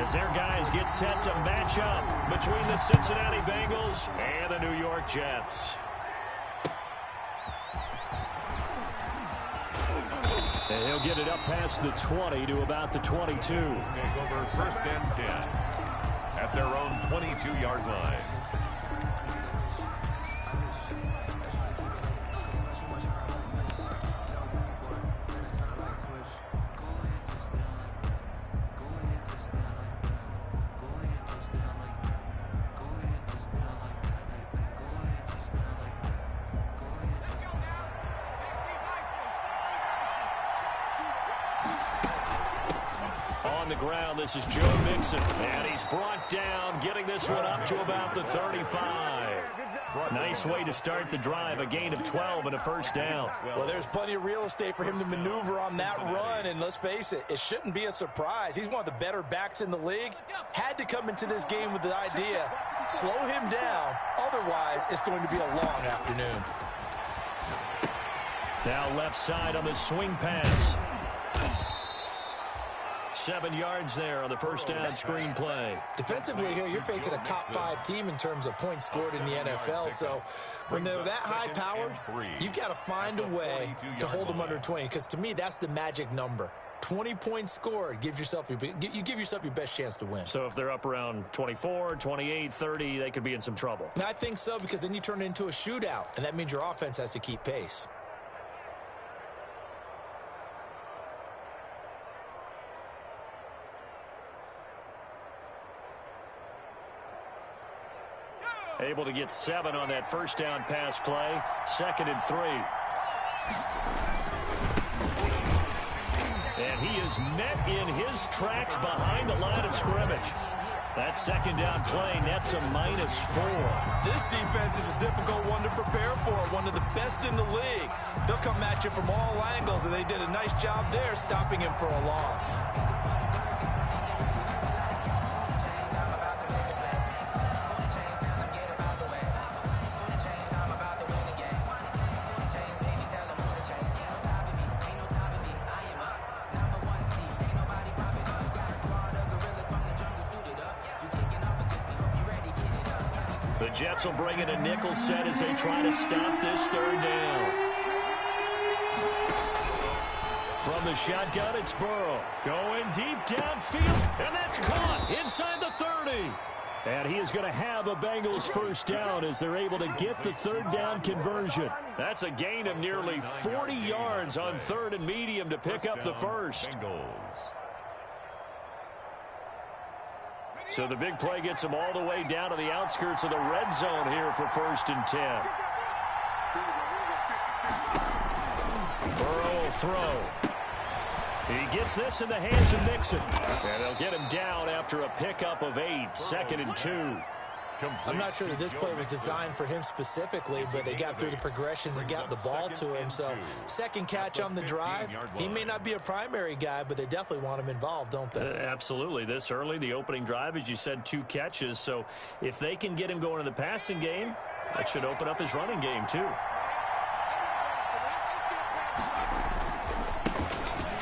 as their guys get set to match up between the Cincinnati Bengals and the New York Jets. And he'll get it up past the 20 to about the 22. Take over 1st and 10 at their own 22-yard line. This is Joe Mixon, and he's brought down, getting this one up to about the 35. Nice way to start the drive, a gain of 12 and a 1st down. Well, there's plenty of real estate for him to maneuver on that run, and let's face it, it shouldn't be a surprise. He's one of the better backs in the league. Had to come into this game with the idea, slow him down, otherwise it's going to be a long afternoon. Now left side on the swing pass. 7 yards there on the 1st down screen play. Defensively here, you're facing a top 5 team in terms of points scored in the NFL. So when they're that high powered, you've got to find a way to hold them under 20. Because to me, that's the magic number. 20 points scored, you give yourself your best chance to win. So if they're up around 24, 28, 30, they could be in some trouble. I think so, because then you turn it into a shootout, and that means your offense has to keep pace. Able to get 7 on that 1st down pass play. 2nd and 3. And he is met in his tracks behind the line of scrimmage. That 2nd down play nets a -4. This defense is a difficult one to prepare for, one of the best in the league. They'll come at you from all angles, and they did a nice job there stopping him for a loss. The Jets will bring in a nickel set as they try to stop this 3rd down. From the shotgun, it's Burrow. Going deep downfield, and that's caught inside the 30. And he is going to have a Bengals 1st down as they're able to get the 3rd down conversion. That's a gain of nearly 40 yards on 3rd and medium to pick up the 1st. So the big play gets them all the way down to the outskirts of the red zone here for 1st and 10. Burrow will throw. He gets this in the hands of Mixon. And they'll get him down after a pickup of 8. 2nd and 2. I'm not sure that this play was designed for him specifically, but they got through the progressions and got the ball to him. So 2nd catch on the drive. He may not be a primary guy, but they definitely want him involved, don't they? Absolutely. This early, the opening drive, as you said, 2 catches. So if they can get him going in the passing game, that should open up his running game too.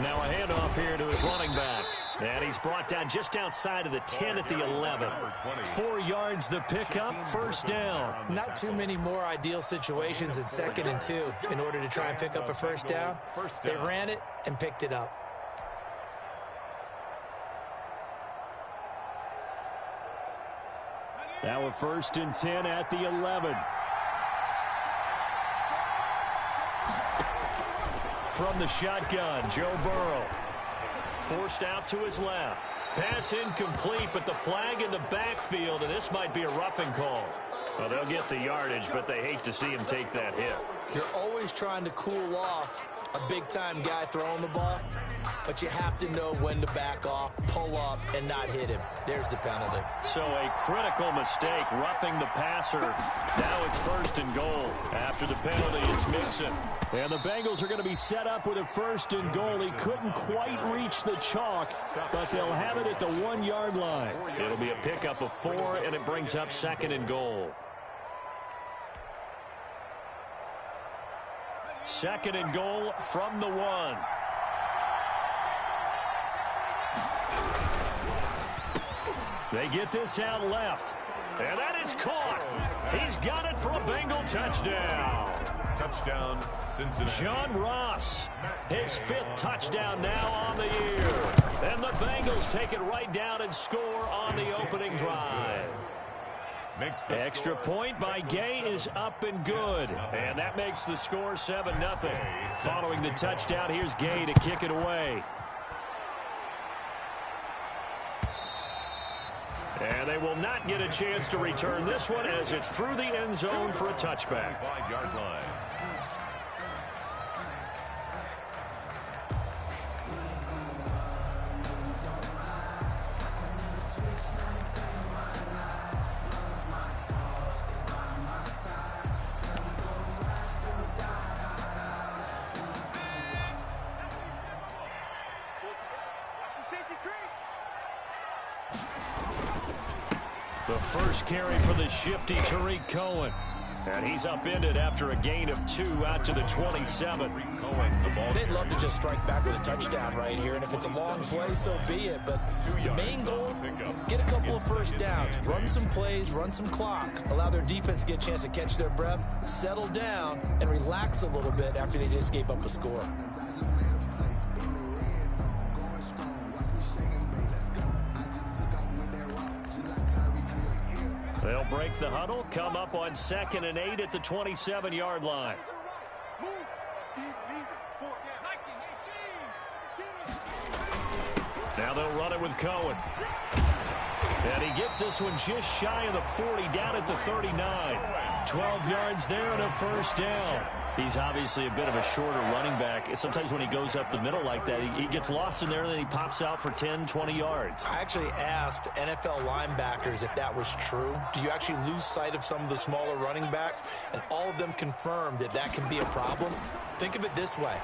Now a handoff here to his running back. And he's brought down just outside of the 10 at the 11. 4 yards the pickup, 1st down. Not too many more ideal situations in 2nd and 2 in order to try and pick up a 1st down. They ran it and picked it up. Now a 1st and 10 at the 11. From the shotgun, Joe Burrow. Forced out to his left. Pass incomplete, but the flag in the backfield, and this might be a roughing call. Well, they'll get the yardage, but they hate to see him take that hit. You're always trying to cool off a big-time guy throwing the ball, but you have to know when to back off, pull up, and not hit him. There's the penalty. So a critical mistake, roughing the passer. Now it's 1st and goal. After the penalty, it's Mixon. And the Bengals are going to be set up with a 1st and goal. He couldn't quite reach the chalk, but they'll have it at the 1-yard line. It'll be a pickup of 4, and it brings up 2nd and goal. 2nd and goal from the 1. They get this out left. And that is caught. He's got it for a Bengal touchdown. Touchdown, Cincinnati. John Ross, his 5th touchdown now on the year. And the Bengals take it right down and score on the opening drive. Extra point by Gay is up and good. And that makes the score 7-0. Following the touchdown, here's Gay to kick it away. And they will not get a chance to return this one as it's through the end zone for a touchback. 5-yard line. The first carry for the shifty Tariq Cohen. And he's upended after a gain of 2 out to the 27. They'd love to just strike back with a touchdown right here. And if it's a long play, so be it. But the main goal, get a couple of first downs. Run some plays, run some clock. Allow their defense to get a chance to catch their breath, settle down, and relax a little bit after they just gave up a score. They'll break the huddle, come up on 2nd and 8 at the 27-yard line. Now they'll run it with Cohen. And he gets this one just shy of the 40, down at the 39. 12 yards there and a first down. He's obviously a bit of a shorter running back. Sometimes when he goes up the middle like that, he gets lost in there and then he pops out for 10, 20 yards. I actually asked NFL linebackers if that was true. Do you actually lose sight of some of the smaller running backs? And all of them confirmed that that can be a problem. Think of it this way.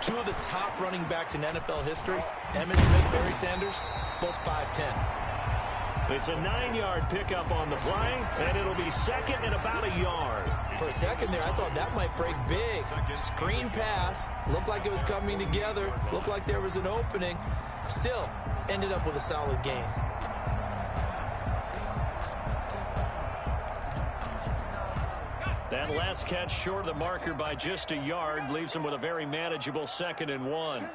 2 of the top running backs in NFL history, Emmitt Smith, Barry Sanders, both 5'10". It's a 9-yard pickup on the play, and it'll be 2nd and about a yard. For a second there, I thought that might break big. Screen pass, looked like it was coming together, looked like there was an opening. Still, ended up with a solid gain. That last catch short of the marker by just a yard leaves him with a very manageable 2nd and 1.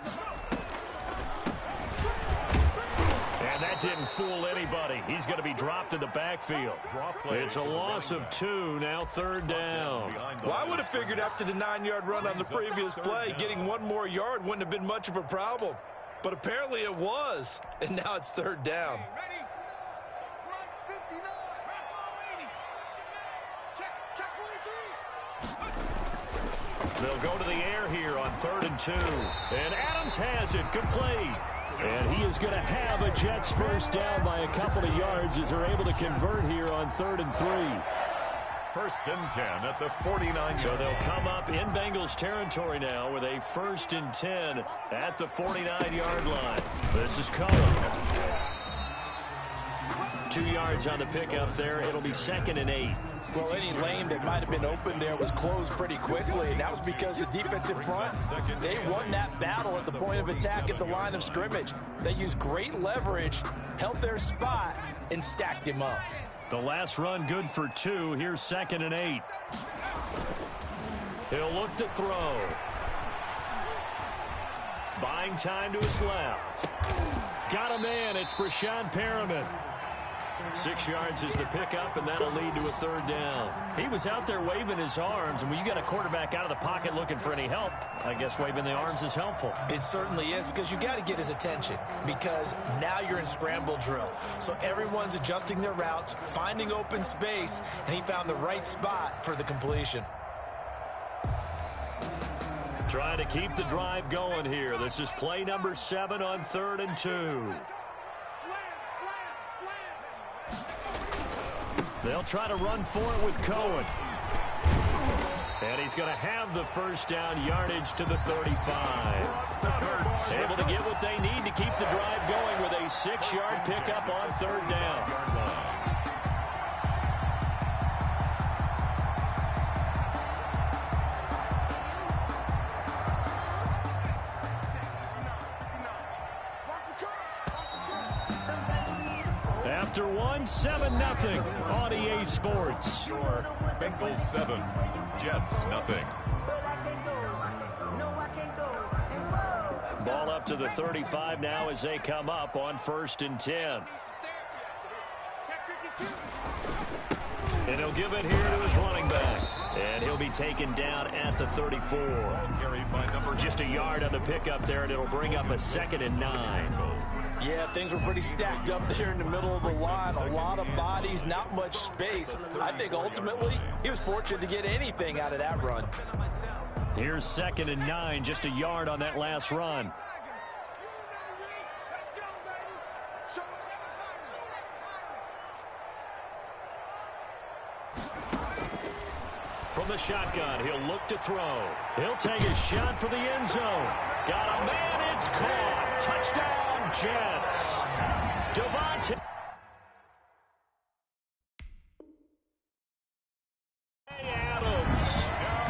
And that didn't fool anybody. He's going to be dropped in the backfield. It's a loss of 2, now 3rd down. Well, I would have figured after the 9-yard run on the previous play, getting 1 more yard wouldn't have been much of a problem. But apparently it was, and now it's 3rd down. They'll go to the air here on 3rd and 2. And Adams has it complete. And he is going to have a Jets first down by a couple of yards as they're able to convert here on 3rd and 3. 1st and 10 at the 49. So they'll come up in Bengals territory now with a 1st and 10 at the 49-yard line. This is Cohen. 2 yards on the pickup there. It'll be 2nd and 8. Well, any lane that might have been open there was closed pretty quickly, and that was because the defensive front, they won that battle at the point of attack at the line of scrimmage. They used great leverage, held their spot, and stacked him up. The last run good for 2. Here's 2nd and 8. He'll look to throw. Buying time to his left. Got a man. It's Brashad Perriman. 6 yards is the pickup, and that'll lead to a 3rd down. He was out there waving his arms, and when you got a quarterback out of the pocket looking for any help, I guess waving the arms is helpful. It certainly is, because you got to get his attention, because now you're in scramble drill. So everyone's adjusting their routes, finding open space, and he found the right spot for the completion. Trying to keep the drive going here. This is play number 7 on 3rd and 2. They'll try to run for it with Cohen. And he's going to have the first down, yardage to the 35. Able to get what they need to keep the drive going with a 6-yard pickup on 3rd down. After one, 7-0 on EA Sports. Your Bengals 7, Jets nothing. Ball up to the 35 now as they come up on 1st and 10. And he'll give it here to his running back. And he'll be taken down at the 34. Just a yard on the pickup there, and it'll bring up a 2nd and 9. Yeah, things were pretty stacked up there in the middle of the line. A lot of bodies, not much space. I think ultimately he was fortunate to get anything out of that run. Here's 2nd and 9, just a yard on that last run. From the shotgun, he'll look to throw. He'll take a shot for the end zone. Got a man, it's caught. Touchdown, Jets. Devontae Adams.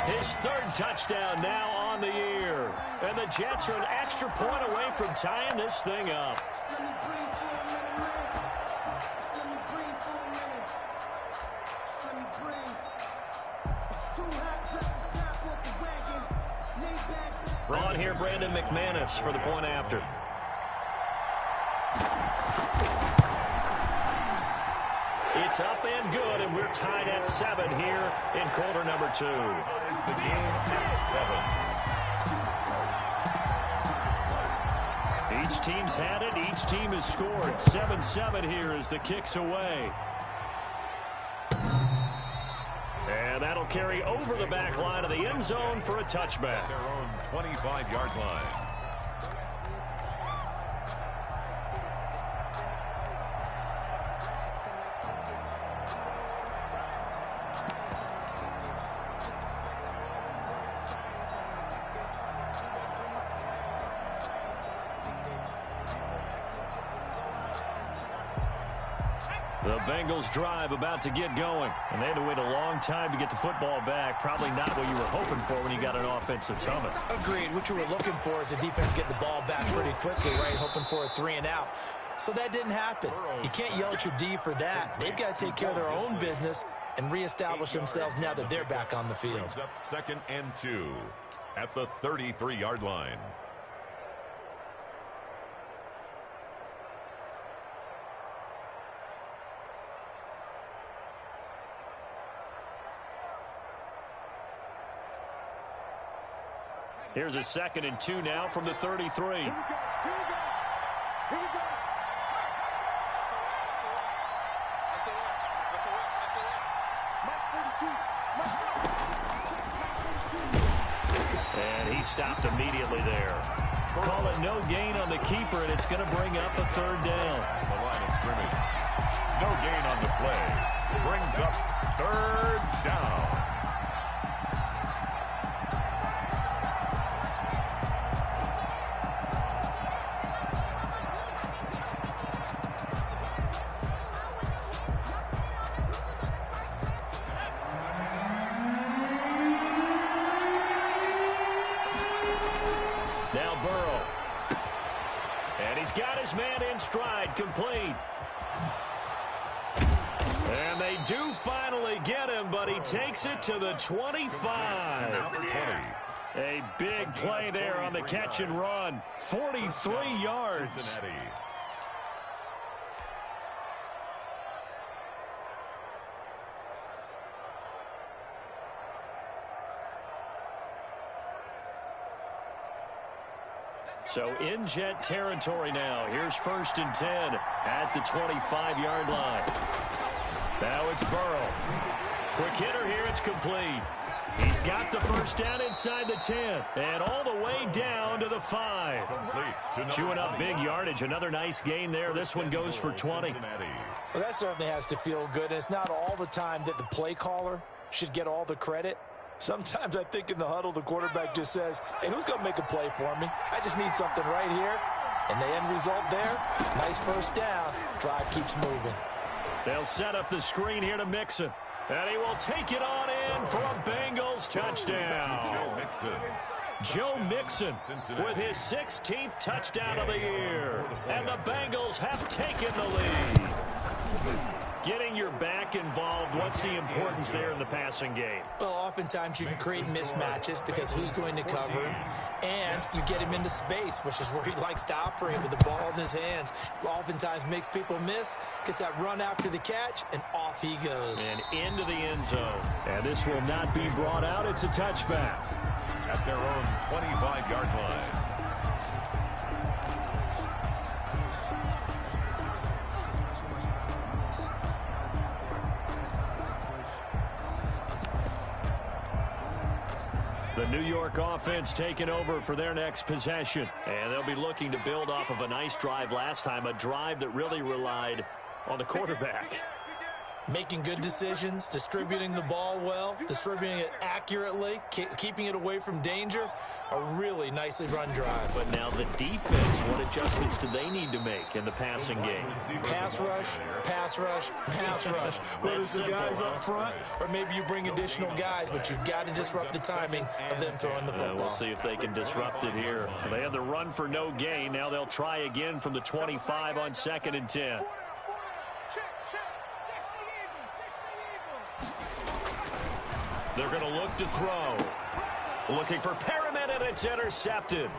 His 3rd touchdown now on the year. And the Jets are an extra point away from tying this thing up. On here, Brandon McManus for the point after. It's up and good, and we're tied at 7 here in quarter number 2. The game at 7. Each team's had it. Each team has scored. 7-7 here as the kick's away. And that'll carry over the back line of the end zone for a touchback. Their own 25-yard line. The Bengals drive about to get going. And they had to wait a long time to get the football back. Probably not what you were hoping for when you got an offensive summit. Agreed. What you were looking for is the defense get the ball back pretty quickly, right? Hoping for a 3 and out. So that didn't happen. You can't yell at your D for that. They've got to take care of their own business and reestablish themselves now that they're back on the field. Up 2nd and 2 at the 33-yard line. Here's a 2nd and 2 now from the 33. And he stopped immediately there. Call it no gain on the keeper, and it's going to bring up a 3rd down. The line of scrimmage. No gain on the play. Brings up 3rd down. Now Burrow. And he's got his man in stride, complete. And they do finally get him, but he takes it to the 25. Number 20. A big play there on the catch and run. 43 yards. Cincinnati. So in Jet territory now. Here's 1st and 10 at the 25-yard line. Now it's Burrow. Quick hitter here. It's complete. He's got the 1st down inside the 10. And all the way down to the 5. Chewing up big yardage. Another nice gain there. This one goes for 20. Well, that certainly has to feel good. And it's not all the time that the play caller should get all the credit. Sometimes I think in the huddle, the quarterback just says, hey, who's going to make a play for me? I just need something right here. And the end result there, nice 1st down. Drive keeps moving. They'll set up the screen here to Mixon. And he will take it on in for a Bengals touchdown. Joe Mixon with his 16th touchdown of the year. And the Bengals have taken the lead. Getting your back involved, what's the importance there in the passing game? Well, oftentimes you can create mismatches because who's going to cover him, and you get him into space, which is where he likes to operate with the ball in his hands. Oftentimes makes people miss, gets that run after the catch, and off he goes. And into the end zone. And this will not be brought out. It's a touchback. At their own 25-yard line. The New York offense taking over for their next possession. And they'll be looking to build off of a nice drive last time, a drive that really relied on the quarterback. Making good decisions, distributing the ball well, distributing it accurately, keeping it away from danger. A really nicely run drive. But now the defense, what adjustments do they need to make in the passing game? Pass rush, pass rush, pass rush. Whether it's the guys up front or maybe you bring additional guys, but you've got to disrupt the timing of them throwing the football. We'll see if they can disrupt it here. They had the run for no gain. Now they'll try again from the 25 on 2nd and 10. They're going to look to throw. Looking for Perriman, and it's intercepted.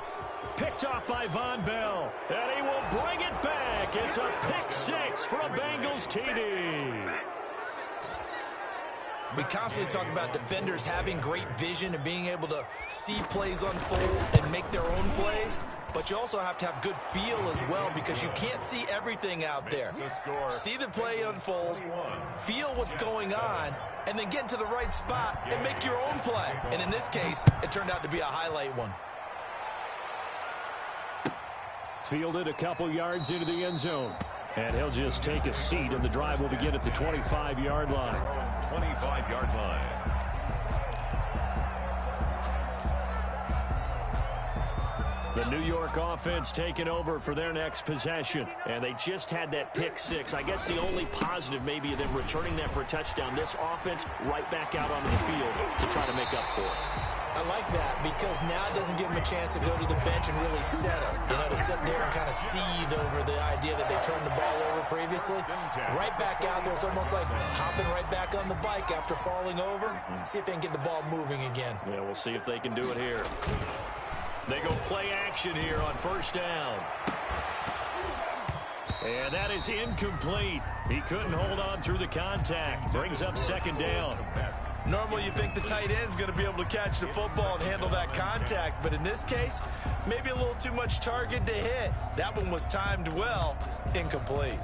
Picked off by Von Bell. And he will bring it back. It's a pick six for a Bengals TD. We constantly talk about defenders having great vision and being able to see plays unfold and make their own plays. But you also have to have good feel as well because you can't see everything out there. See the play unfold, feel what's going on, and then get into the right spot and make your own play. And in this case, it turned out to be a highlight one. Fielded a couple yards into the end zone. And he'll just take a seat, and the drive will begin at the 25-yard line. 25-yard line. The New York offense taking over for their next possession. And they just had that pick six. I guess the only positive maybe of them returning that for a touchdown. This offense right back out onto the field to try to make up for it. I like that because now it doesn't give them a chance to go to the bench and really settle. You know, to sit there and kind of seethe over the idea that they turned the ball over previously. Right back out there. It's almost like hopping right back on the bike after falling over. See if they can get the ball moving again. Yeah, we'll see if they can do it here. They go play action here on first down. And that is incomplete. He couldn't hold on through the contact. Brings up 2nd down. Normally you think the tight end's going to be able to catch the football and handle that contact, but in this case, maybe a little too much target to hit. That one was timed well, incomplete.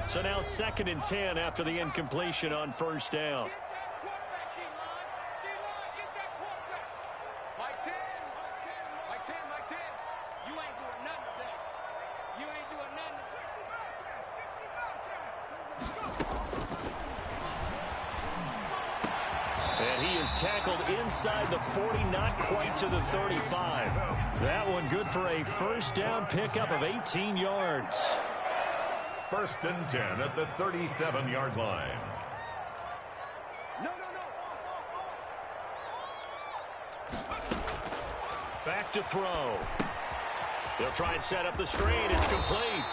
So now 2nd and 10 after the incompletion on first down. Tackled inside the 40, not quite to the 35. That one good for a first down pickup of 18 yards. 1st and 10 at the 37-yard line. Back to throw. They'll try and set up the screen. It's complete.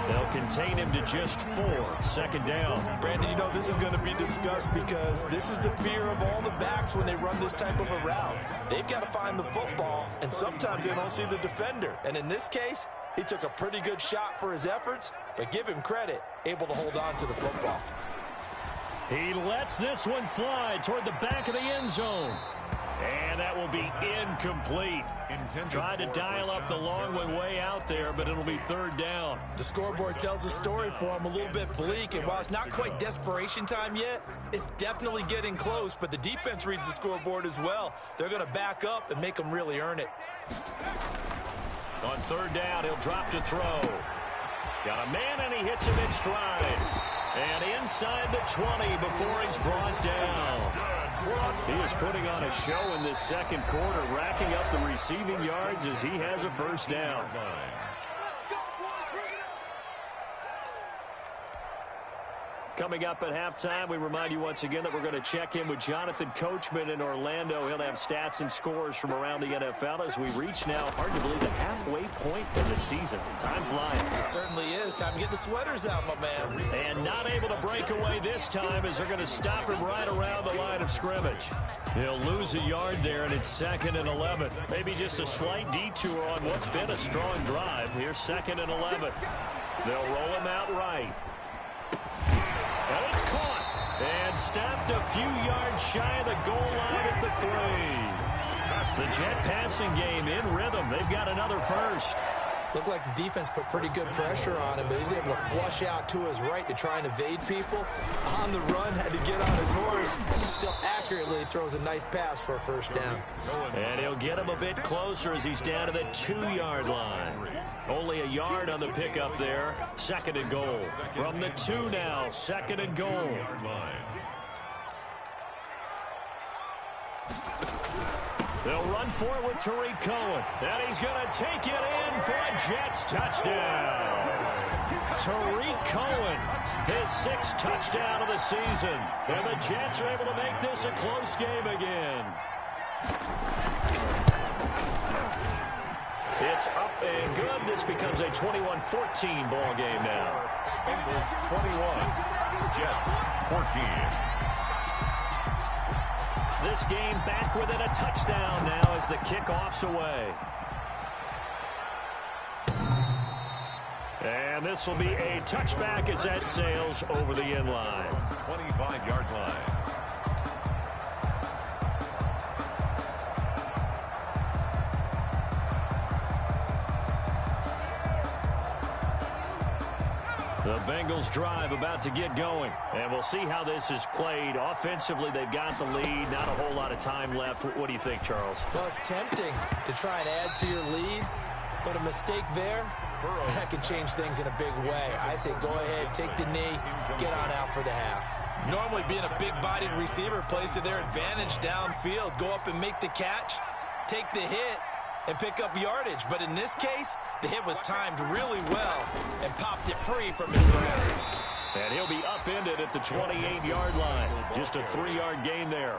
They'll contain him to just 4. 2nd down. Brandon, you know, this is going to be discussed because this is the fear of all the backs when they run this type of a route. They've got to find the football, and sometimes they don't see the defender. And in this case, he took a pretty good shot for his efforts, but give him credit, able to hold on to the football. He lets this one fly toward the back of the end zone. And that will be incomplete. Tried to dial up the long one way out there, but it'll be 3rd down. The scoreboard tells the story for him a little bit bleak, and while it's not quite desperation time yet, it's definitely getting close, but the defense reads the scoreboard as well. They're going to back up and make them really earn it. On 3rd down, he'll drop to throw. Got a man, and he hits him in stride. And inside the 20 before he's brought down. He is putting on a show in this 2nd quarter, racking up the receiving yards as he has a first down. Coming up at halftime, we remind you once again that we're going to check in with Jonathan Coachman in Orlando. He'll have stats and scores from around the NFL as we reach now, hard to believe, the halfway point of the season. Time flying. It certainly is. Time to get the sweaters out, my man. And not able to break away this time as they're going to stop him right around the line of scrimmage. He'll lose a yard there, and it's 2nd and 11. Maybe just a slight detour on what's been a strong drive. Here's 2nd and 11. They'll roll him out right. And it's caught and stopped a few yards shy of the goal line at the 3. The Jet passing game in rhythm. They've got another first. Looked like the defense put pretty good pressure on him, but he's able to flush out to his right to try and evade people. On the run, had to get on his horse. He still accurately throws a nice pass for a first down. And he'll get him a bit closer as he's down to the 2-yard line. Only a yard on the pickup there. 2nd and goal. From the 2 now, 2nd and goal. They'll run for it with Tariq Cohen. And he's going to take it in for a Jets touchdown. Tariq Cohen, his 6th touchdown of the season. And the Jets are able to make this a close game again. It's up and good. This becomes a 21-14 ball game now. Bengals 21, Jets 14. This game back within a touchdown now as the kickoff's away. And this will be a touchback as that sails over the end line. 25-yard line. The Bengals drive about to get going. And we'll see how this is played. Offensively, they've got the lead. Not a whole lot of time left. What do you think, Charles? Well, it's tempting to try and add to your lead, but a mistake there, that could change things in a big way. I say go ahead, take the knee, get on out for the half. Normally being a big-bodied receiver plays to their advantage downfield. Go up and make the catch, take the hit, and pick up yardage. But in this case, the hit was timed really well and popped it free from his grasp. And he'll be upended at the 28-yard line. Just a 3-yard gain there.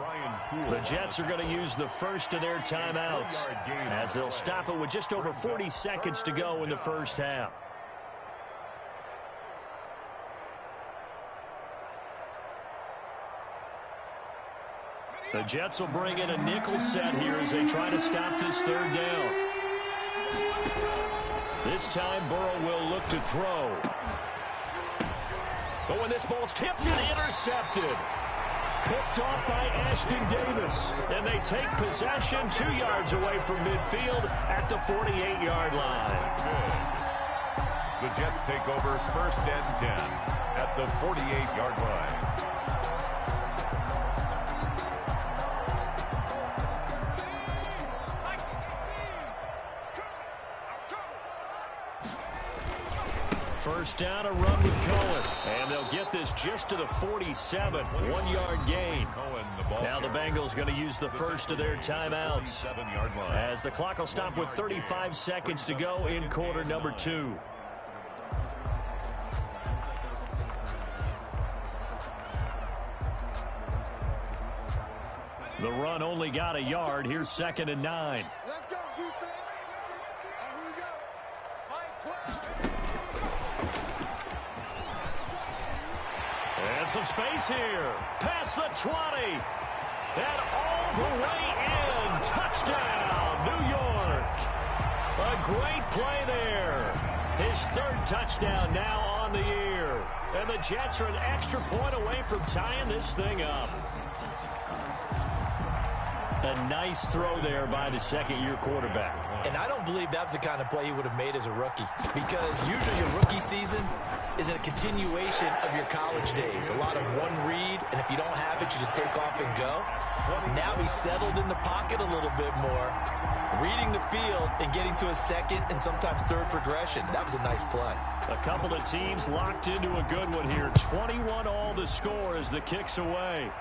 The Jets are going to use the first of their timeouts as they'll stop it with just over 40 seconds to go in the first half. The Jets will bring in a nickel set here as they try to stop this 3rd down. This time, Burrow will look to throw. But when this ball's tipped and intercepted. Picked off by Ashton Davis. And they take possession 2 yards away from midfield at the 48-yard line. Good. The Jets take over 1st and 10 at the 48-yard line. First down, a run with Cohen. And they'll get this just to the 47. 1-yard gain. Now the Bengals going to use the first of their timeouts as the clock will stop with 35 seconds to go in quarter number 2. The run only got a yard. Here's 2nd and 9. Let's go, defense. And here we go. And some space here. Past the 20. And all the way in. Touchdown, New York. A great play there. His 3rd touchdown now on the year. And the Jets are an extra point away from tying this thing up. A nice throw there by the 2nd-year quarterback. And I don't believe that was the kind of play he would have made as a rookie, because usually your rookie season is a continuation of your college days. A lot of one read, and if you don't have it, you just take off and go. Now he's settled in the pocket a little bit more, reading the field and getting to a 2nd and sometimes 3rd progression. That was a nice play. A couple of teams locked into a good one here. 21 all the score as the kick's away.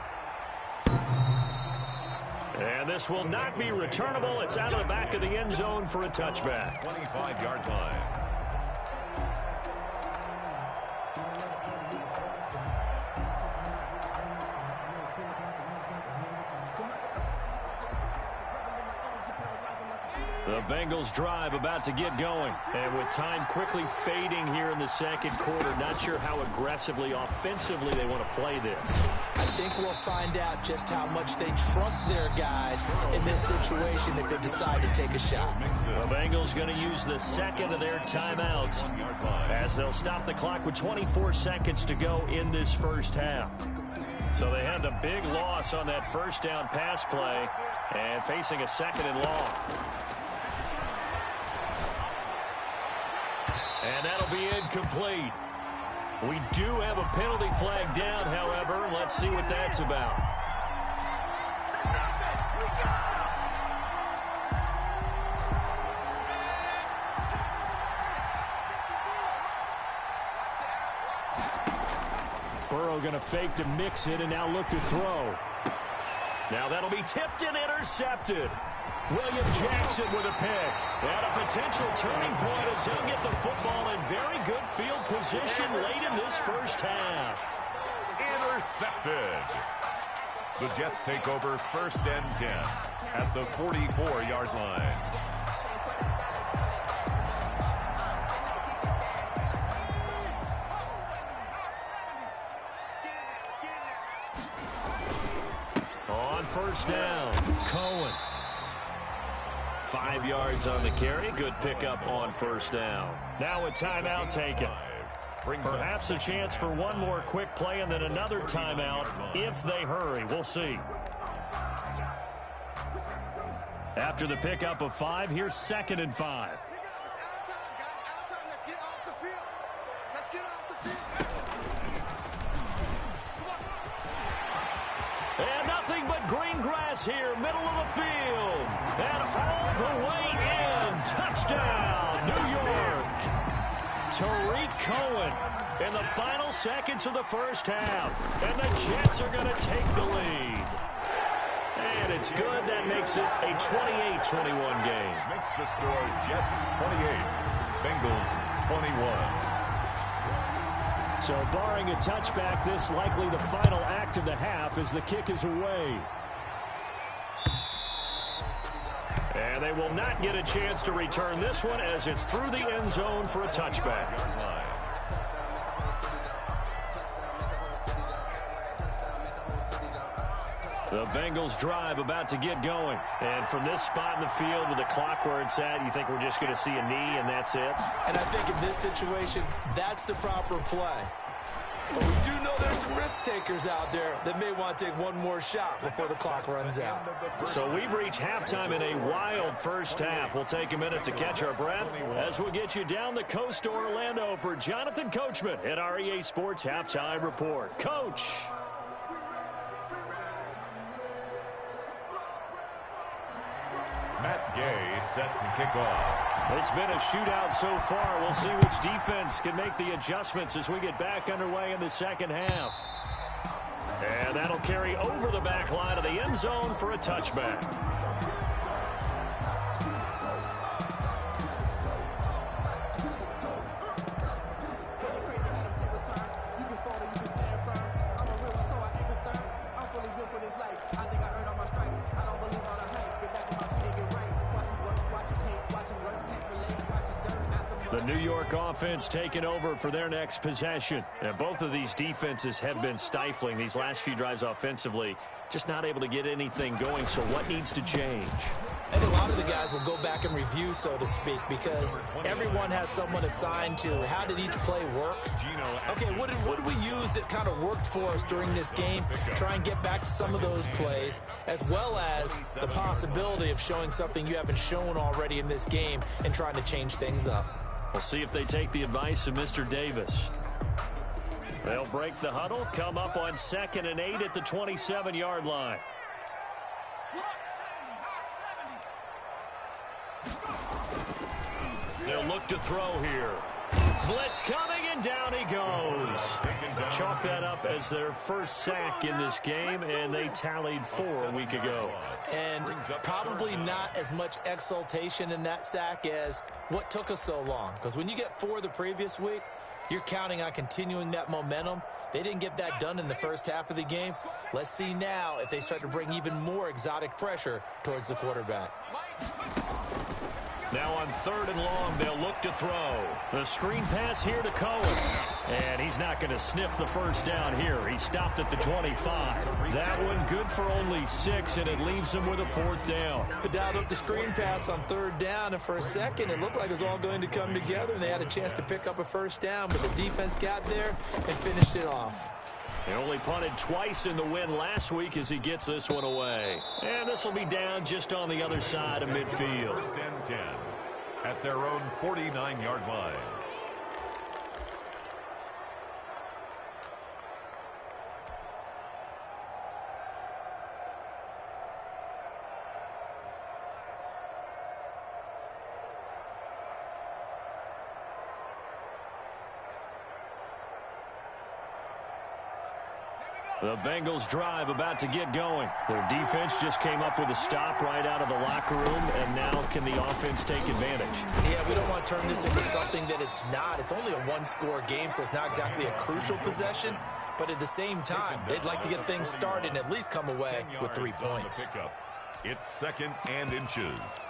And this will not be returnable. It's out of the back of the end zone for a touchback. 25-yard line. The Bengals drive about to get going. And with time quickly fading here in the second quarter, not sure how aggressively, offensively they want to play this. I think we'll find out just how much they trust their guys in this situation if they decide to take a shot. The Bengals going to use the second of their timeouts as they'll stop the clock with 24 seconds to go in this first half. So they had the big loss on that first down pass play and facing a second and long. And that'll be incomplete. We do have a penalty flag down, however. Let's see what that's about. Burrow going to fake to mix it and now look to throw. Now that'll be tipped and intercepted. William Jackson with a pick. And a potential turning point as he'll get the football in very good field position late in this first half. Intercepted. The Jets take over 1st and 10 at the 44-yard line. On first down, Cohen. 5 yards on the carry. Good pickup on first down. Now a timeout taken. Perhaps a chance for one more quick play and then another timeout if they hurry. We'll see. After the pickup of 5, here's 2nd and 5. And nothing but green grass here, middle of the field. And all the way in. Touchdown, New York. Tariq Cohen in the final seconds of the first half. And the Jets are going to take the lead. And it's good. That makes it a 28-21 game. Makes the score Jets 28, Bengals 21. So barring a touchback, this likely the final act of the half as the kick is away. And they will not get a chance to return this one as it's through the end zone for a touchback. The Bengals drive about to get going. And from this spot in the field with the clock where it's at, you think we're just going to see a knee and that's it? And I think in this situation, that's the proper play. But we do know there's some risk takers out there that may want to take one more shot before the clock runs out. So we've reached halftime in a wild first half. We'll take a minute to catch our breath as we'll get you down the coast to Orlando for Jonathan Coachman at our EA Sports Halftime Report. Coach. Matt Gay set to kick off. It's been a shootout so far. We'll see which defense can make the adjustments as we get back underway in the second half. And that'll carry over the back line of the end zone for a touchback. The New York offense taking over for their next possession. And both of these defenses have been stifling these last few drives offensively. Just not able to get anything going. So what needs to change? And a lot of the guys will go back and review, so to speak, because everyone has someone assigned to how did each play work. Okay, what did we use that kind of worked for us during this game? Try and get back to some of those plays, as well as the possibility of showing something you haven't shown already in this game and trying to change things up. We'll see if they take the advice of Mr. Davis. They'll break the huddle, come up on 2nd and 8 at the 27-yard line. They'll look to throw here. Blitz coming, and down he goes. Chalk that up as their first sack in this game, and they tallied 4 a week ago. And probably not as much exultation in that sack as what took us so long. Because when you get 4 the previous week, you're counting on continuing that momentum. They didn't get that done in the first half of the game. Let's see now if they start to bring even more exotic pressure towards the quarterback. Now on 3rd and long, they'll look to throw. The screen pass here to Cohen. And he's not going to sniff the first down here. He stopped at the 25. That one good for only 6, and it leaves him with a 4th down. They dialed up the screen pass on 3rd down, and for a second, it looked like it was all going to come together, and they had a chance to pick up a 1st down, but the defense got there and finished it off. He only punted twice in the win last week as he gets this one away. And this will be down just on the other side of midfield. 1st and 10 at their own 49-yard line. The Bengals drive about to get going. Their defense just came up with a stop right out of the locker room, and now can the offense take advantage? Yeah, we don't want to turn this into something that it's not. It's only a one-score game, so it's not exactly a crucial possession. But at the same time, they'd like to get things started and at least come away with 3 points. It's 2nd and inches.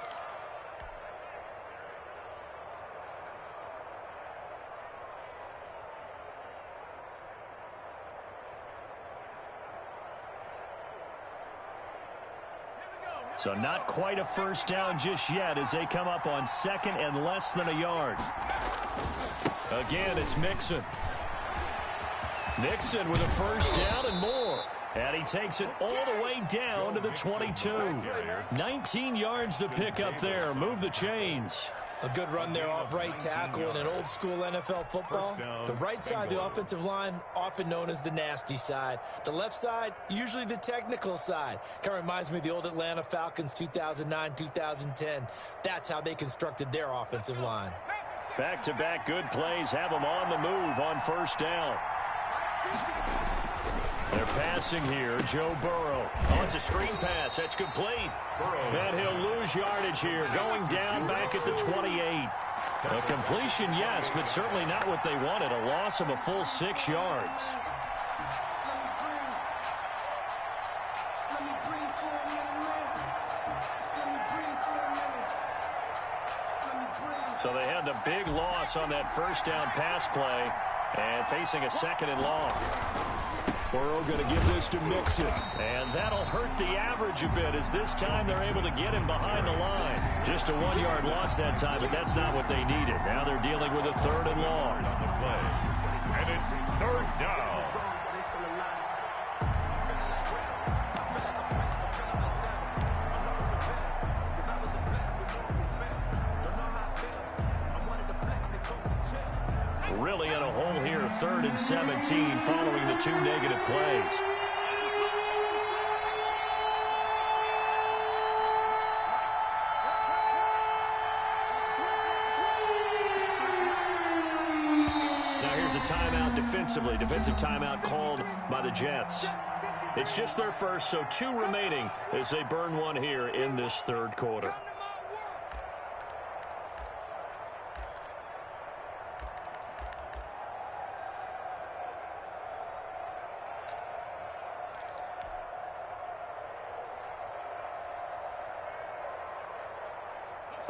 So not quite a 1st down just yet as they come up on 2nd and less than a yard. Again, it's Mixon. Mixon with a 1st down and more. And he takes it all the way down to the 22. 19 yards to pick up there. Move the chains. A good run there off right tackle in an old-school NFL football. The right side of the offensive line, often known as the nasty side. The left side, usually the technical side. Kind of reminds me of the old Atlanta Falcons 2009-2010. That's how they constructed their offensive line. Back-to-back good plays have them on the move on 1st down. They're passing here. Joe Burrow. Oh, it's a screen pass. That's complete. And he'll lose yardage here. Going down back at the 28. A completion, yes, but certainly not what they wanted. A loss of a full 6 yards. So they had the big loss on that 1st down pass play and facing a 2nd and long. Burrow going to give this to Mixon. And that'll hurt the average a bit as this time they're able to get him behind the line. Just a 1-yard loss that time, but that's not what they needed. Now they're dealing with a 3rd and long. On the play. And it's 3rd down. Really in a hole here, 3rd and 17 following the 2 negative plays. Now here's a timeout defensively. Defensive timeout called by the Jets. It's just their first, so 2 remaining as they burn one here in this 3rd quarter.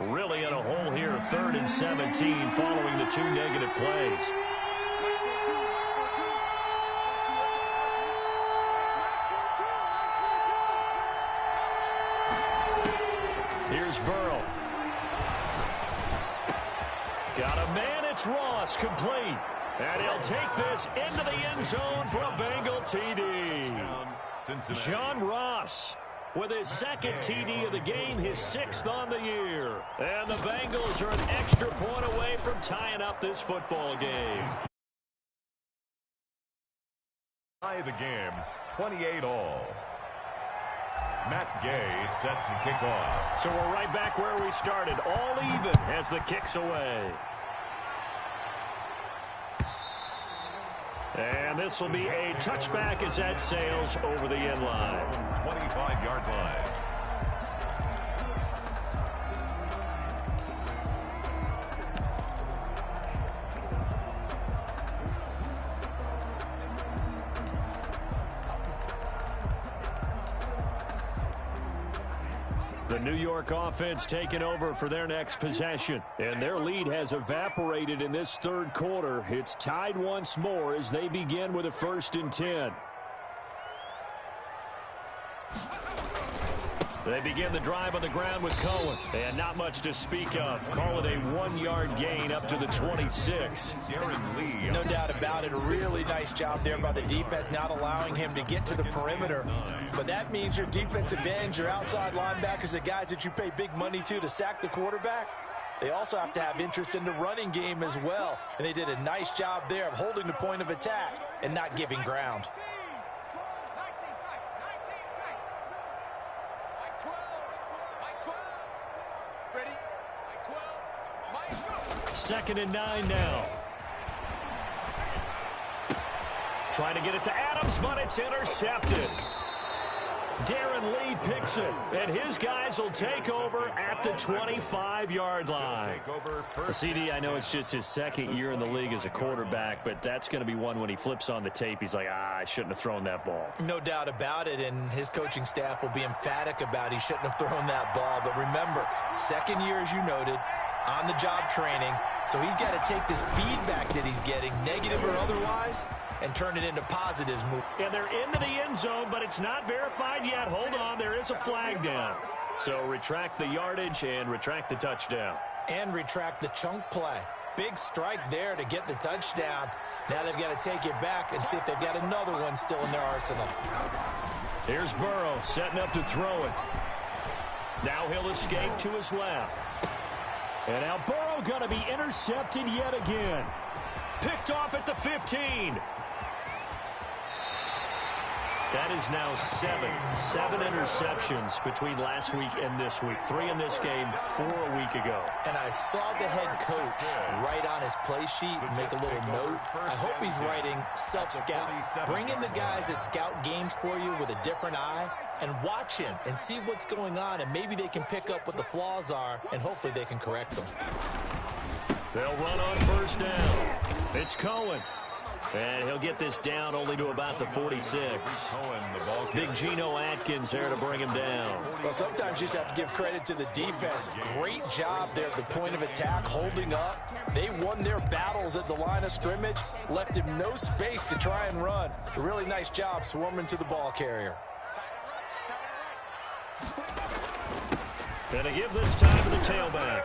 Really in a hole here, 3rd and 17 following the 2 negative plays. Here's Burrow. Got a man, it's Ross, complete. And he'll take this into the end zone for a Bengal TD. John Ross with his 2nd TD of the game, his 6th on the year. And the Bengals are an extra point away from tying up this football game. Tie the game, 28-all. Matt Gay set to kick off. So we're right back where we started, all even as the kick's away. And this will be a touchback as that sails over the end line. 25-yard line. The New York offense taking over for their next possession. And their lead has evaporated in this third quarter. It's tied once more as they begin with a 1st and 10. They begin the drive on the ground with Cohen. And not much to speak of. Call it a 1-yard gain up to the 26. Darren Lee. No doubt about it. A really nice job there by the defense, not allowing him to get to the perimeter. But that means your defensive ends, your outside linebackers, the guys that you pay big money to sack the quarterback, they also have to have interest in the running game as well. And they did a nice job there of holding the point of attack and not giving ground. Second and 9 now. Trying to get it to Adams, but it's intercepted. Darren Lee picks it, and his guys will take over at the 25-yard line. CD, I know it's just his second year in the league as a quarterback, but that's going to be one when he flips on the tape, he's like, I shouldn't have thrown that ball. No doubt about it, and his coaching staff will be emphatic about he shouldn't have thrown that ball. But remember, second year, as you noted, on-the-job training, so he's got to take this feedback that he's getting, negative or otherwise, and turn it into positives. And they're into the end zone, but it's not verified yet. Hold on, there is a flag down. So retract the yardage and retract the touchdown. And retract the chunk play. Big strike there to get the touchdown. Now they've got to take it back and see if they've got another one still in their arsenal. Here's Burrow setting up to throw it. Now he'll escape to his left. And now Burrow going to be intercepted yet again. Picked off at the 15. That is now seven interceptions between last week and this week. 3 in this game, 4 a week ago. And I saw the head coach write on his play sheet and make a little note. I hope he's writing self-scout. Bring in the guys that scout games for you with a different eye and watch him and see what's going on, and maybe they can pick up what the flaws are, and hopefully they can correct them. They'll run on first down. It's Cohen. And he'll get this down only to about the 46. Big Geno Atkins there to bring him down. Well, sometimes you just have to give credit to the defense. Great job there at the point of attack, holding up. They won their battles at the line of scrimmage, left him no space to try and run. A really nice job swarming to the ball carrier. Gonna give this time to the tailback.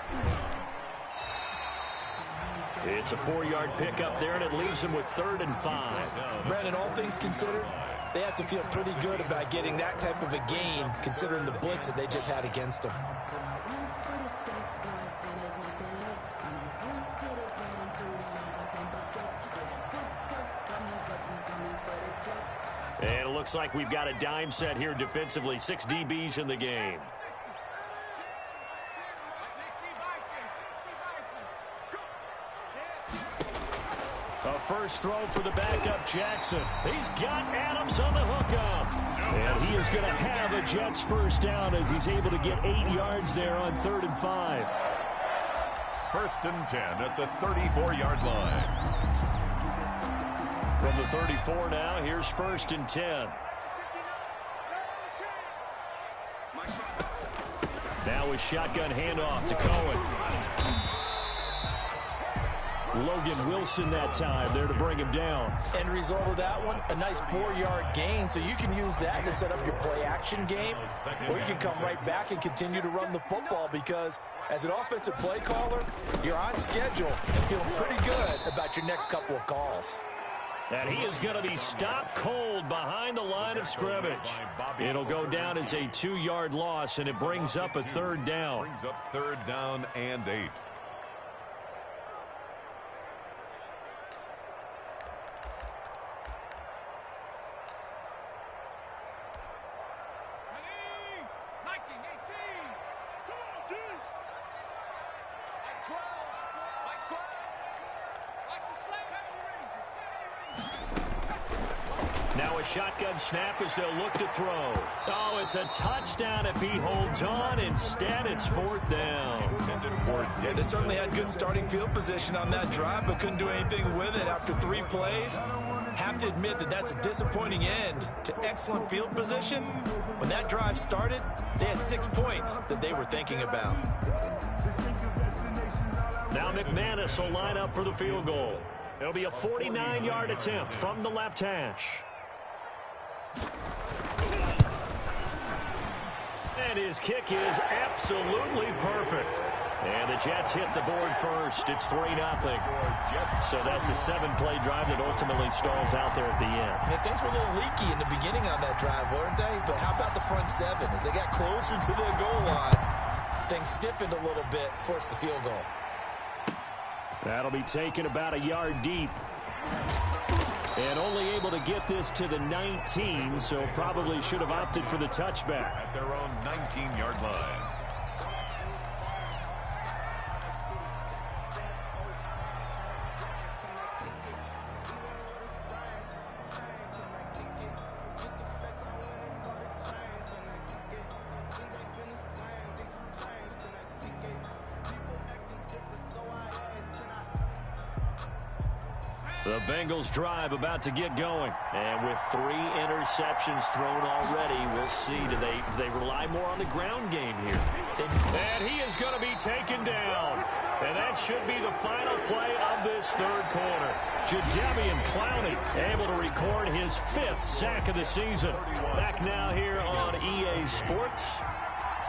It's a 4-yard pickup there, and it leaves him with 3rd and 5. Brandon, all things considered, they have to feel pretty good about getting that type of a gain, considering the blitz that they just had against them. And it looks like we've got a dime set here defensively. 6 DBs in the game. A first throw for the backup, Jackson. He's got Adams on the hookup. And he is going to have a Jets first down as he's able to get 8 yards there on 3rd and 5. 1st and 10 at the 34-yard line. From the 34 now, here's 1st and 10. Now a shotgun handoff to Cohen. Logan Wilson that time there to bring him down. End result of that one, a nice 4-yard gain, so you can use that to set up your play-action game, or you can come right back and continue to run the football, because as an offensive play caller, you're on schedule and feeling pretty good about your next couple of calls. And he is going to be stopped cold behind the line of scrimmage. It'll go down as a 2-yard loss, and it brings up a 3rd down. Brings up 3rd down and 8. Now a shotgun snap as they'll look to throw. Oh, it's a touchdown if he holds on. Instead, it's 4th down. They certainly had good starting field position on that drive, but couldn't do anything with it after 3 plays. Have to admit that that's a disappointing end to excellent field position. When that drive started, they had 6 points that they were thinking about. Now McManus will line up for the field goal. It'll be a 49-yard attempt from the left hash. And his kick is absolutely perfect. And the Jets hit the board first. It's 3-0. So that's a 7-play drive that ultimately stalls out there at the end. Yeah, things were a little leaky in the beginning on that drive, weren't they? But how about the front seven? As they got closer to the goal line, things stiffened a little bit, forced the field goal. That'll be taken about a yard deep. And only able to get this to the 19, so probably should have opted for the touchback. At their own 19-yard line. The Bengals drive about to get going. And with 3 interceptions thrown already, we'll see. Do they rely more on the ground game here? And he is going to be taken down. And that should be the final play of this third quarter. Jadeveon Clowney able to record his 5th sack of the season. Back now here on EA Sports.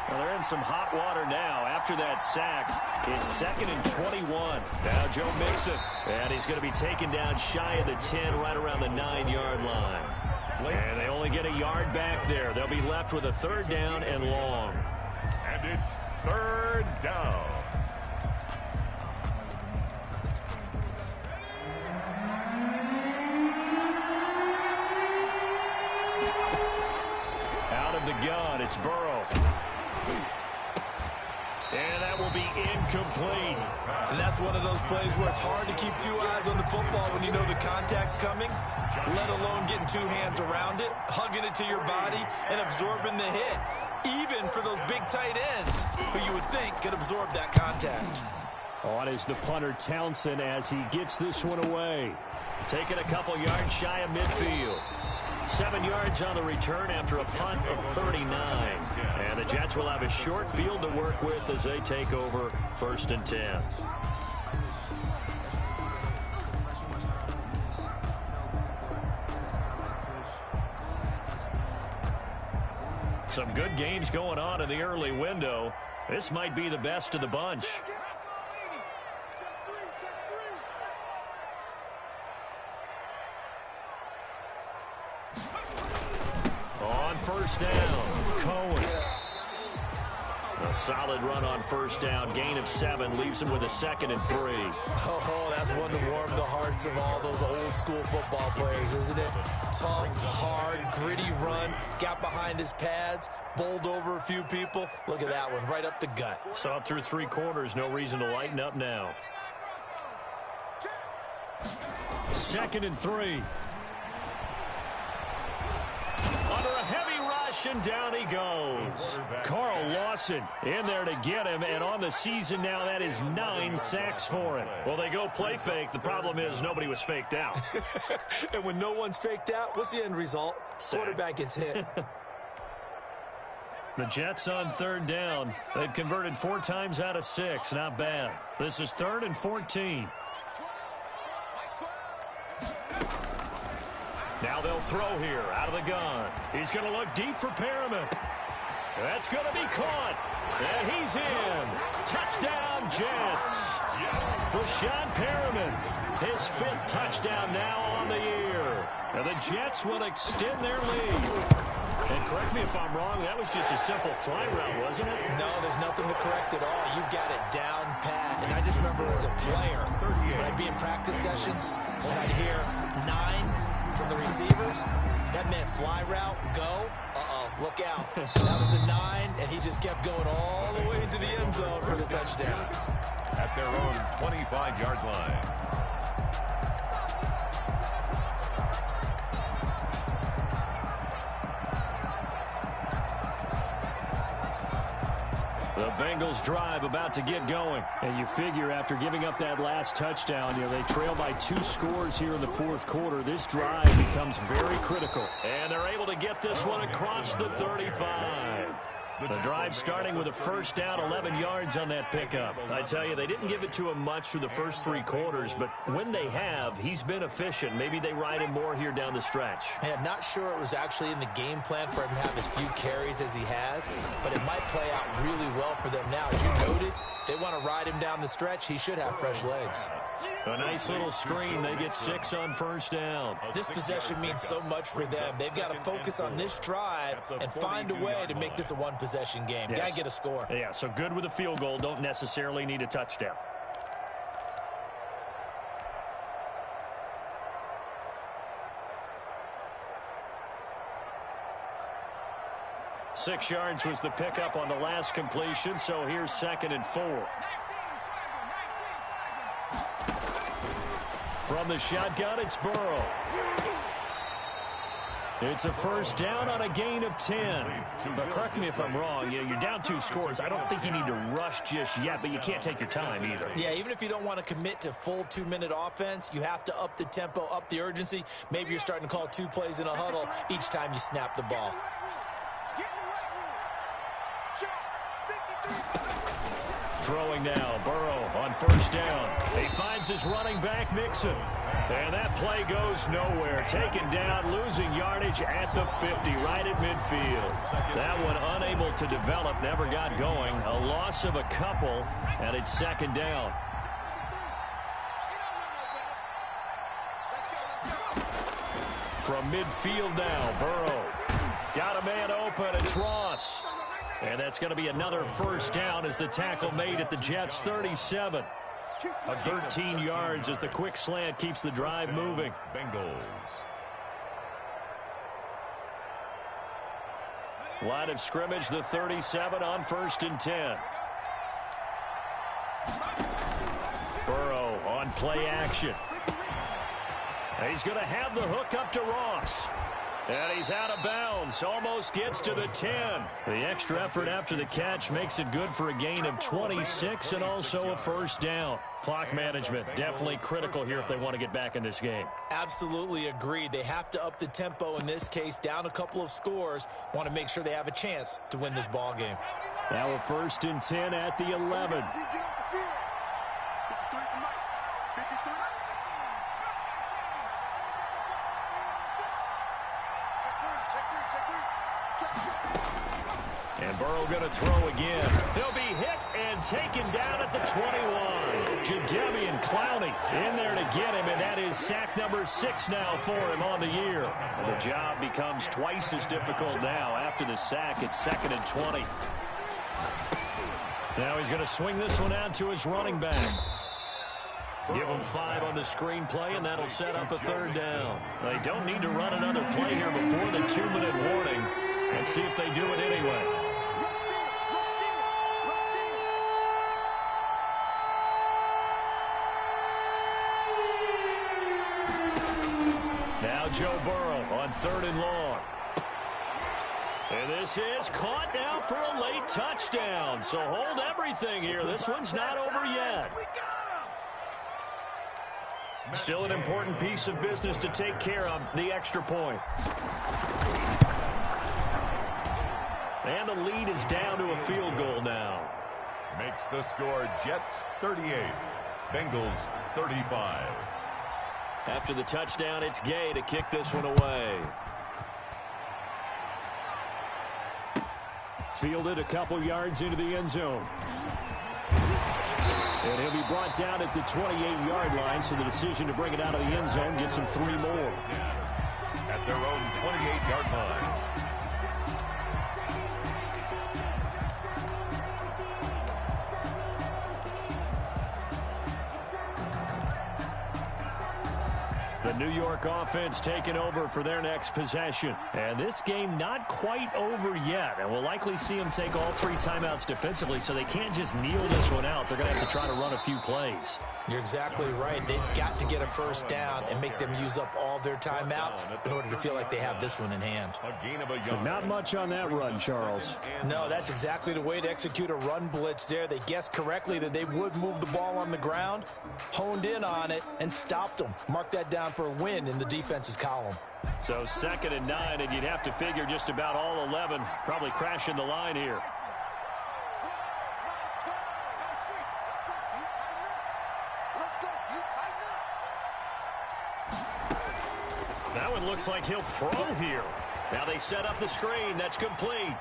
Well, they're in some hot water now. After that sack, it's 2nd and 21. Now Joe Mixon. And he's going to be taken down shy of the 10, right around the 9-yard line. And they only get a yard back there. They'll be left with a 3rd down and long. And it's 3rd down. Out of the gun, it's Burrow. And that will be incomplete. And that's one of those plays where it's hard to keep 2 eyes on the football when you know the contact's coming, let alone getting 2 hands around it, hugging it to your body, and absorbing the hit, even for those big tight ends who you would think could absorb that contact. On is the punter Townsend as he gets this one away. Taking a couple yards shy of midfield. 7 yards on the return after a punt of 39. And the Jets will have a short field to work with as they take over 1st and 10. Some good games going on in the early window. This might be the best of the bunch. On 1st down, Cohen. A solid run on 1st down. Gain of 7 leaves him with a 2nd and 3. Oh, that's one to warm the hearts of all those old school football players, isn't it? Tough, hard, gritty run. Got behind his pads, bowled over a few people. Look at that one, right up the gut. Saw it through 3 quarters. No reason to lighten up now. 2nd and 3. Under a heavy rush, and down he goes. Carl Lawson in there to get him, and on the season now, that is 9 sacks for him. Well, they go play fake. The problem is nobody was faked out. And when no one's faked out, what's the end result? Sack. Quarterback gets hit. The Jets on 3rd down. They've converted 4 times out of 6. Not bad. This is 3rd and 14. Now they'll throw here out of the gun. He's going to look deep for Perriman. That's going to be caught. And he's in. Touchdown, Jets. Breshad Perriman, his 5th touchdown now on the year. And the Jets will extend their lead. And correct me if I'm wrong, that was just a simple fly route, wasn't it? No, there's nothing to correct at all. You've got it down pat. And I just remember as a player, when I'd be in practice sessions, and I'd hear 9 from the receivers, that meant fly route, go, look out. That was the 9, and he just kept going all the way into the end zone for the touchdown. At their own 25-yard line. The Bengals drive about to get going. And you figure after giving up that last touchdown, they trail by 2 scores here in the fourth quarter. This drive becomes very critical. And they're able to get this one across the 35. The drive starting with a first down, 11 yards on that pickup. I tell you, they didn't give it to him much through the first 3 quarters, but when they have, he's been efficient. Maybe they ride him more here down the stretch. I'm not sure it was actually in the game plan for him to have as few carries as he has, but it might play out really well for them now. As you noted, they want to ride him down the stretch. He should have fresh legs. A nice little screen. They get 6 on first down. This possession means so much for them. They've got to focus on this drive and find a way to make this a one-possession game. Yes. Got to get a score. Yeah, so good with a field goal. Don't necessarily need a touchdown. Six yards was the pickup on the last completion, so here's 2nd and 4. From the shotgun, it's Burrow. It's a first down on a gain of 10. But correct me if I'm wrong, you're down 2 scores. I don't think you need to rush just yet, but you can't take your time either. Yeah, even if you don't want to commit to full 2-minute offense, you have to up the tempo, up the urgency. Maybe you're starting to call 2 plays in a huddle each time you snap the ball. Throwing now, Burrow on first down. He finds his running back, Mixon. And that play goes nowhere. Taken down, losing yardage at the 50, right at midfield. That one unable to develop, never got going. A loss of a couple, and it's 2nd down. From midfield now, Burrow. Got a man open, it's Ross. And that's going to be another first down as the tackle made at the Jets' 37. 13 yards as the quick slant keeps the drive moving. Bengals. Line of scrimmage, the 37 on 1st and 10. Burrow on play action. He's going to have the hook up to Ross. And he's out of bounds. Almost gets to the 10. The extra effort after the catch makes it good for a gain of 26 and also a first down. Clock management definitely critical here if they want to get back in this game. Absolutely agreed. They have to up the tempo in this case, down a couple of scores. Want to make sure they have a chance to win this ball game. Now a 1st and 10 at the 11. And Burrow going to throw again. He'll be hit and taken down at the 21. Jadeveon Clowney in there to get him, and that is sack number 6 now for him on the year. And the job becomes twice as difficult now. After the sack, it's 2nd and 20. Now he's going to swing this one out to his running back. Give him 5 on the screenplay, and that'll set up a 3rd down. They don't need to run another play here before the 2-minute warning. Let's see if they do it anyway. Now Joe Burrow on 3rd and long. And this is caught now for a late touchdown. So hold everything here. This one's not over yet. Still an important piece of business to take care of, the extra point. And the lead is down to a field goal now. Makes the score Jets 38, Bengals 35. After the touchdown, it's Gay to kick this one away. Fielded a couple yards into the end zone. And he'll be brought down at the 28-yard line, so the decision to bring it out of the end zone gets him 3 more. At their own 28-yard line. The New York offense taking over for their next possession. And this game not quite over yet. And we'll likely see them take all 3 timeouts defensively, so they can't just kneel this one out. They're going to have to try to run a few plays. You're exactly right. They've got to get a first down and make them use up all their timeouts in order to feel like they have this one in hand. But not much on that run, Charles. No, that's exactly the way to execute a run blitz there. They guessed correctly that they would move the ball on the ground, honed in on it, and stopped them. Mark that down for a win in the defense's column. So 2nd and 9, and you'd have to figure just about all 11 probably crashing the line here. That one looks like he'll throw here. Now they set up the screen. That's complete.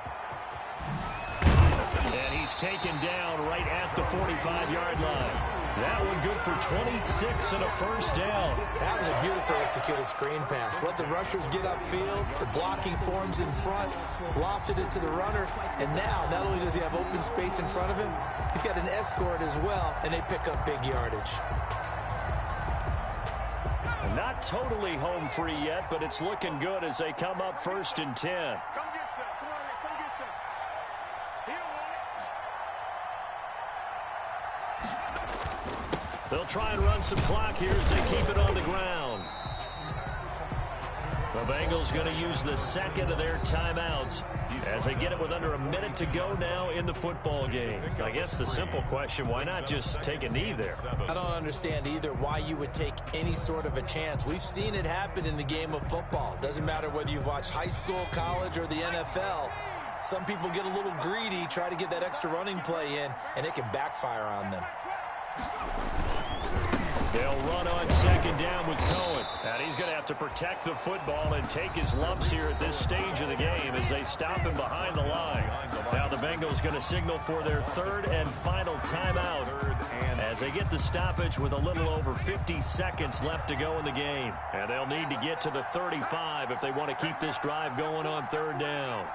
And he's taken down right at the 45-yard line. That one good for 26 and a first down. That was a beautifully executed screen pass. Let the rushers get upfield. The blocking forms in front. Lofted it to the runner. And now, not only does he have open space in front of him, he's got an escort as well, and they pick up big yardage. Not totally home free yet, but it's looking good as they come up 1st and 10. Come get some. Come on here. Come get some. He don't want it. They'll try and run some clock here as they keep it on the ground. The Bengals going to use the 2nd of their timeouts as they get it with under a minute to go now in the football game. I guess the simple question, why not just take a knee there? I don't understand either why you would take any sort of a chance. We've seen it happen in the game of football. Doesn't matter whether you've watched high school, college, or the NFL. Some people get a little greedy, try to get that extra running play in, and it can backfire on them. They'll run on 2nd down with Cohen. And he's going to have to protect the football and take his lumps here at this stage of the game as they stop him behind the line. Now the Bengals going to signal for their 3rd and final timeout as they get the stoppage with a little over 50 seconds left to go in the game. And they'll need to get to the 35 if they want to keep this drive going on 3rd down.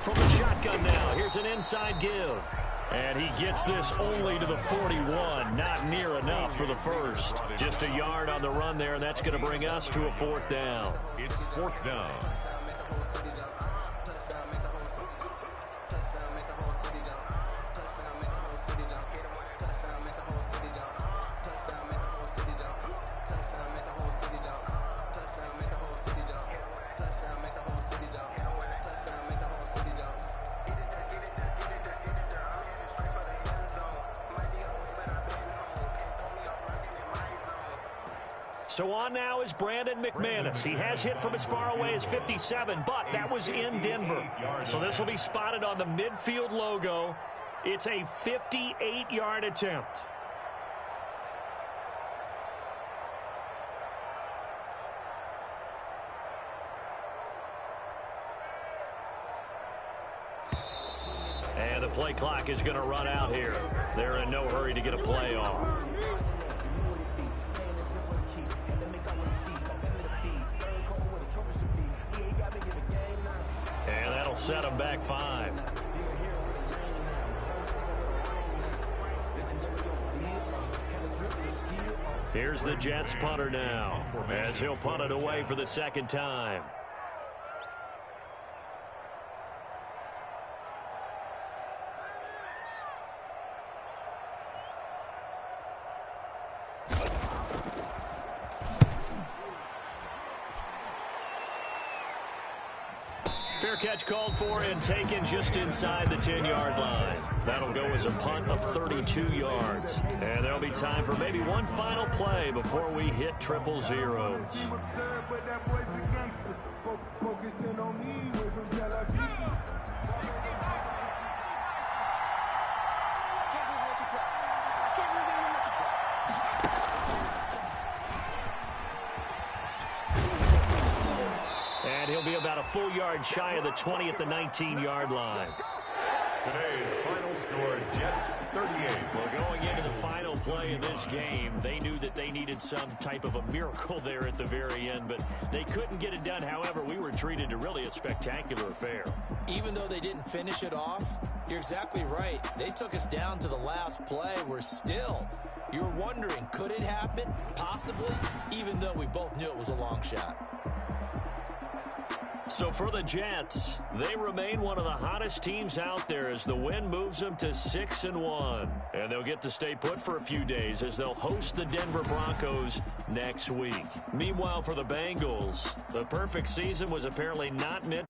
From the shotgun now, here's an inside give. And he gets this only to the 41. Not near enough for the first. Just a yard on the run there, and that's going to bring us to a 4th down. It's 4th down. So on now is Brandon McManus. He has hit from as far away as 57, but that was in Denver. So this will be spotted on the midfield logo. It's a 58-yard attempt. And the play clock is going to run out here. They're in no hurry to get a play off. And that'll set them back 5. Here's the Jets punter now as he'll punt it away for the 2nd time. Fair catch called for and taken just inside the 10-yard line. That'll go as a punt of 32 yards. And there'll be time for maybe one final play before we hit triple zeros. And he'll be about a full yard shy of the 20 at the 19-yard line. Today's final score, Jets 38. Well, going into the final play of this game, they knew that they needed some type of a miracle there at the very end, but they couldn't get it done. However, we were treated to really a spectacular affair. Even though they didn't finish it off, you're exactly right. They took us down to the last play. You're wondering, could it happen? Possibly, even though we both knew it was a long shot. So for the Jets, they remain one of the hottest teams out there as the win moves them to 6-1. And they'll get to stay put for a few days as they'll host the Denver Broncos next week. Meanwhile, for the Bengals, the perfect season was apparently not meant